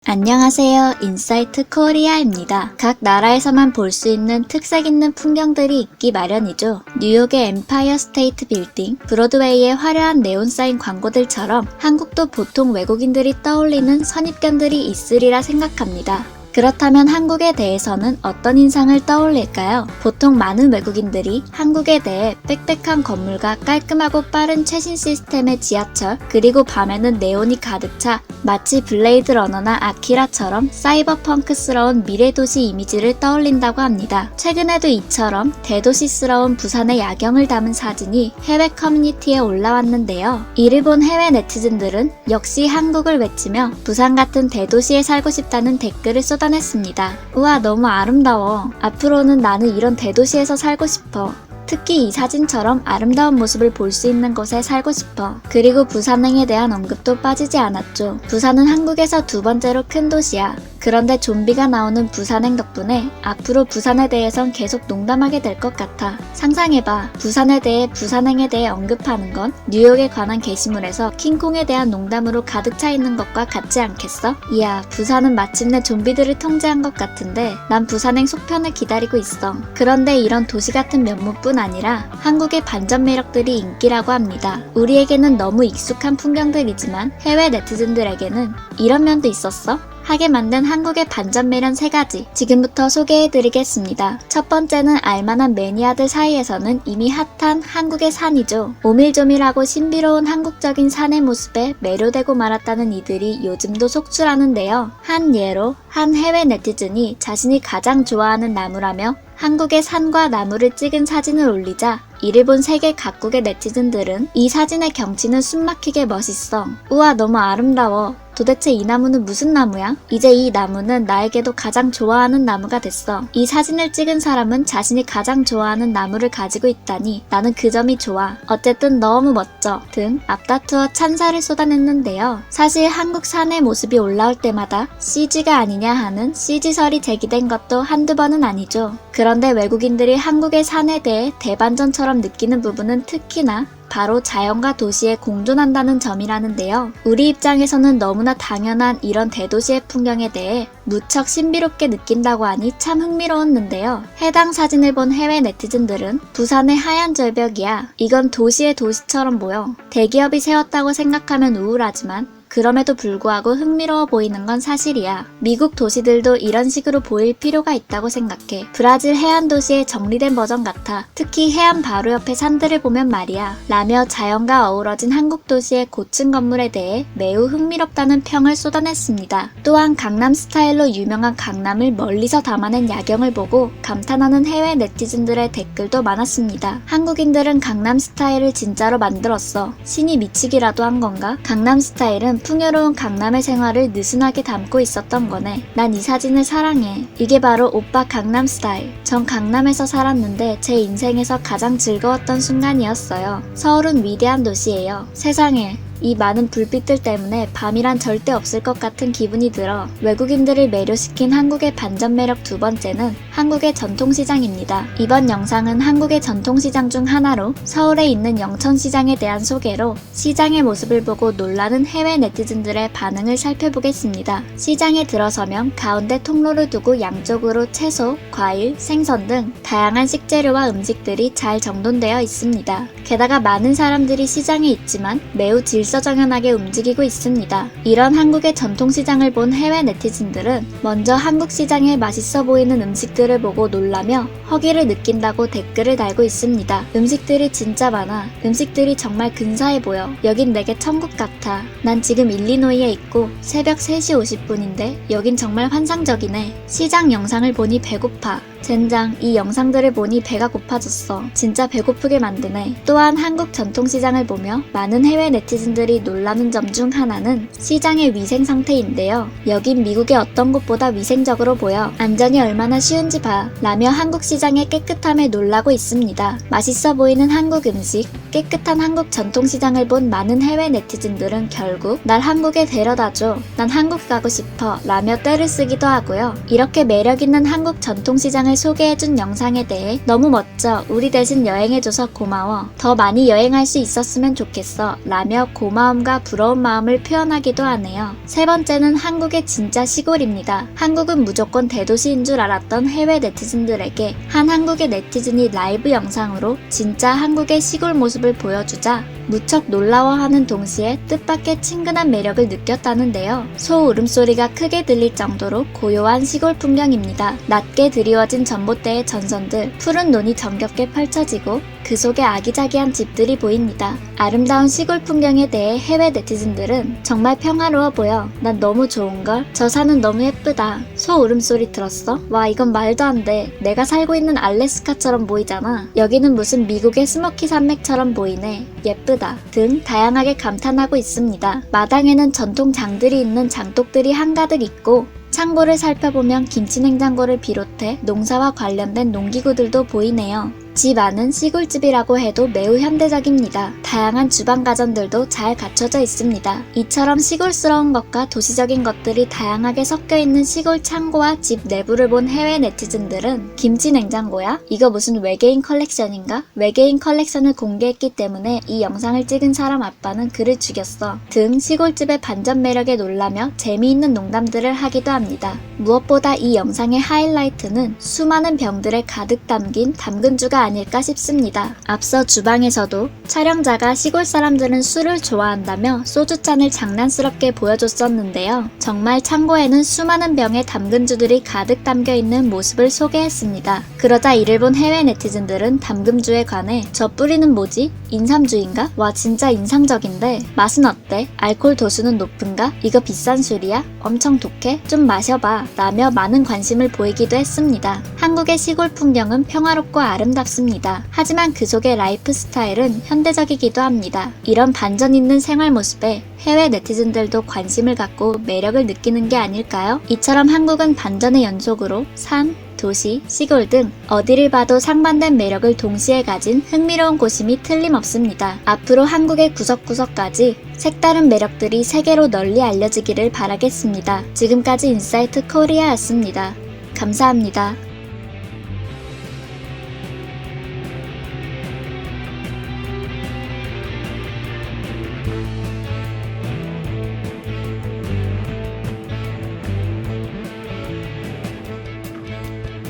안녕하세요. 인사이트 코리아입니다. 각 나라에서만 볼 수 있는 특색 있는 풍경들이 있기 마련이죠. 뉴욕의 엠파이어 스테이트 빌딩, 브로드웨이의 화려한 네온사인 광고들처럼 한국도 보통 외국인들이 떠올리는 선입견들이 있으리라 생각합니다. 그렇다면 한국에 대해서는 어떤 인상을 떠올릴까요? 보통 많은 외국인들이 한국에 대해 빽빽한 건물과 깔끔하고 빠른 최신 시스템의 지하철, 그리고 밤에는 네온이 가득 차 마치 블레이드 러너나 아키라처럼 사이버펑크스러운 미래도시 이미지를 떠올린다고 합니다. 최근에도 이처럼 대도시스러운 부산의 야경을 담은 사진이 해외 커뮤니티에 올라왔는데요. 이를 본 해외 네티즌들은 역시 한국을 외치며 부산 같은 대도시에 살고 싶다는 댓글을 쏟아냈습니다. 우와, 너무 아름다워. 앞으로는 나는 이런 대도시에서 살고 싶어. 특히 이 사진처럼 아름다운 모습을 볼 수 있는 곳에 살고 싶어. 그리고 부산행에 대한 언급도 빠지지 않았죠. 부산은 한국에서 두 번째로 큰 도시야. 그런데 좀비가 나오는 부산행 덕분에 앞으로 부산에 대해선 계속 농담하게 될 것 같아. 상상해봐. 부산행에 대해 언급하는 건 뉴욕에 관한 게시물에서 킹콩에 대한 농담으로 가득 차 있는 것과 같지 않겠어? 이야, 부산은 마침내 좀비들을 통제한 것 같은데 난 부산행 속편을 기다리고 있어. 그런데 이런 도시 같은 면모뿐 아니라 한국의 반전 매력들이 인기라고 합니다. 우리에게는 너무 익숙한 풍경들이지만 해외 네티즌들에게는 이런 면도 있었어? 하게 만든 한국의 반전 매력 3가지 지금부터 소개해드리겠습니다. 첫 번째는 알만한 매니아들 사이에서는 이미 핫한 한국의 산이죠. 오밀조밀하고 신비로운 한국적인 산의 모습에 매료되고 말았다는 이들이 요즘도 속출하는데요. 한 예로 한 해외 네티즌이 자신이 가장 좋아하는 나무라며 한국의 산과 나무를 찍은 사진을 올리자 이를 본 세계 각국의 네티즌들은 이 사진의 경치는 숨막히게 멋있어. 우와, 너무 아름다워. 도대체 이 나무는 무슨 나무야? 이제 이 나무는 나에게도 가장 좋아하는 나무가 됐어. 이 사진을 찍은 사람은 자신이 가장 좋아하는 나무를 가지고 있다니 나는 그 점이 좋아. 어쨌든 너무 멋져. 등 앞다투어 찬사를 쏟아냈는데요. 사실 한국 산의 모습이 올라올 때마다 CG가 아니냐 하는 CG설이 제기된 것도 한두 번은 아니죠. 그런데 외국인들이 한국의 산에 대해 대반전처럼 느끼는 부분은 특히나 바로 자연과 도시에 공존한다는 점이라는데요. 우리 입장에서는 너무나 당연한 이런 대도시의 풍경에 대해 무척 신비롭게 느낀다고 하니 참 흥미로웠는데요. 해당 사진을 본 해외 네티즌들은 부산의 하얀 절벽이야. 이건 도시의 도시처럼 보여. 대기업이 세웠다고 생각하면 우울하지만 그럼에도 불구하고 흥미로워 보이는 건 사실이야. 미국 도시들도 이런 식으로 보일 필요가 있다고 생각해. 브라질 해안 도시의 정리된 버전 같아. 특히 해안 바로 옆에 산들을 보면 말이야. 라며 자연과 어우러진 한국 도시의 고층 건물에 대해 매우 흥미롭다는 평을 쏟아냈습니다. 또한 강남 스타일로 유명한 강남을 멀리서 담아낸 야경을 보고 감탄하는 해외 네티즌들의 댓글도 많았습니다. 한국인들은 강남 스타일을 진짜로 만들었어. 신이 미치기라도 한 건가? 강남 스타일은 풍요로운 강남의 생활을 느슨하게 담고 있었던 거네. 난 이 사진을 사랑해. 이게 바로 오빠 강남 스타일. 전 강남에서 살았는데 제 인생에서 가장 즐거웠던 순간이었어요. 서울은 위대한 도시예요. 세상에. 이 많은 불빛들 때문에 밤이란 절대 없을 것 같은 기분이 들어. 외국인들을 매료시킨 한국의 반전 매력 두 번째는 한국의 전통시장입니다. 이번 영상은 한국의 전통시장 중 하나로 서울에 있는 영천시장에 대한 소개로 시장의 모습을 보고 놀라는 해외 네티즌들의 반응을 살펴보겠습니다. 시장에 들어서면 가운데 통로를 두고 양쪽으로 채소, 과일, 생선 등 다양한 식재료와 음식들이 잘 정돈되어 있습니다. 게다가 많은 사람들이 시장에 있지만 매우 질서정연하게 움직이고 있습니다. 이런 한국의 전통시장을 본 해외 네티즌들은 먼저 한국 시장에 맛있어 보이는 음식들을 보고 놀라며 허기를 느낀다고 댓글을 달고 있습니다. 음식들이 진짜 많아. 음식들이 정말 근사해 보여. 여긴 내게 천국 같아. 난 지금 일리노이에 있고 새벽 3시 50분인데 여긴 정말 환상적이네. 시장 영상을 보니 배고파. 젠장, 이 영상들을 보니 배가 고파졌어. 진짜 배고프게 만드네. 또한 한국 전통시장을 보며 많은 해외 네티즌들이 놀라는 점 중 하나는 시장의 위생 상태인데요. 여긴 미국의 어떤 곳보다 위생적으로 보여. 안전이 얼마나 쉬운지 봐. 라며 한국 시장의 깨끗함에 놀라고 있습니다. 맛있어 보이는 한국 음식, 깨끗한 한국 전통시장을 본 많은 해외 네티즌들은 결국 날 한국에 데려다줘. 난 한국 가고 싶어. 라며 떼를 쓰기도 하고요. 이렇게 매력있는 한국 전통시장을 여행을 소개해준 영상에 대해 너무 멋져. 우리 대신 여행해줘서 고마워. 더 많이 여행할 수 있었으면 좋겠어. 라며 고마움과 부러운 마음을 표현하기도 하네요. 세 번째는 한국의 진짜 시골입니다. 한국은 무조건 대도시인 줄 알았던 해외 네티즌들에게 한 한국의 네티즌이 라이브 영상으로 진짜 한국의 시골 모습을 보여주자 무척 놀라워하는 동시에 뜻밖의 친근한 매력을 느꼈다는데요. 소 울음소리가 크게 들릴 정도로 고요한 시골 풍경입니다. 낮게 드리워진 전봇대의 전선들, 푸른 논이 정겹게 펼쳐지고 그 속에 아기자기한 집들이 보입니다. 아름다운 시골 풍경에 대해 해외 네티즌들은 정말 평화로워 보여. 난 너무 좋은걸? 저 산은 너무 예쁘다. 소 울음소리 들었어? 와, 이건 말도 안 돼. 내가 살고 있는 알래스카처럼 보이잖아. 여기는 무슨 미국의 스모키 산맥처럼 보이네. 예쁘다. 등 다양하게 감탄하고 있습니다. 마당에는 전통 장들이 있는 장독들이 한가득 있고 창고를 살펴보면 김치냉장고를 비롯해 농사와 관련된 농기구들도 보이네요. 집 안은 시골집이라고 해도 매우 현대적입니다. 다양한 주방 가전들도 잘 갖춰져 있습니다. 이처럼 시골스러운 것과 도시적인 것들이 다양하게 섞여 있는 시골 창고와 집 내부를 본 해외 네티즌들은 김치 냉장고야? 이거 무슨 외계인 컬렉션인가? 외계인 컬렉션을 공개했기 때문에 이 영상을 찍은 사람 아빠는 그를 죽였어. 등 시골집의 반전 매력에 놀라며 재미있는 농담들을 하기도 합니다. 무엇보다 이 영상의 하이라이트는 수많은 병들에 가득 담긴 담근주가 아닐까 싶습니다. 앞서 주방에서도 촬영자가 시골 사람들은 술을 좋아한다며 소주잔을 장난스럽게 보여줬었는데요. 정말 창고에는 수많은 병에 담금주들이 가득 담겨있는 모습을 소개했습니다. 그러자 이를 본 해외 네티즌들은 담금주에 관해 저 뿌리는 뭐지? 인삼주인가? 와, 진짜 인상적인데 맛은 어때? 알코올 도수는 높은가? 이거 비싼 술이야? 엄청 독해? 좀 마셔봐 라며 많은 관심을 보이기도 했습니다. 한국의 시골 풍경은 평화롭고 아름답습니다. 하지만 그 속의 라이프 스타일은 현대적이기도 합니다. 이런 반전 있는 생활 모습에 해외 네티즌들도 관심을 갖고 매력을 느끼는 게 아닐까요? 이처럼 한국은 반전의 연속으로 산, 도시, 시골 등 어디를 봐도 상반된 매력을 동시에 가진 흥미로운 곳임이 틀림없습니다. 앞으로 한국의 구석구석까지 색다른 매력들이 세계로 널리 알려지기를 바라겠습니다. 지금까지 인사이트 코리아였습니다. 감사합니다.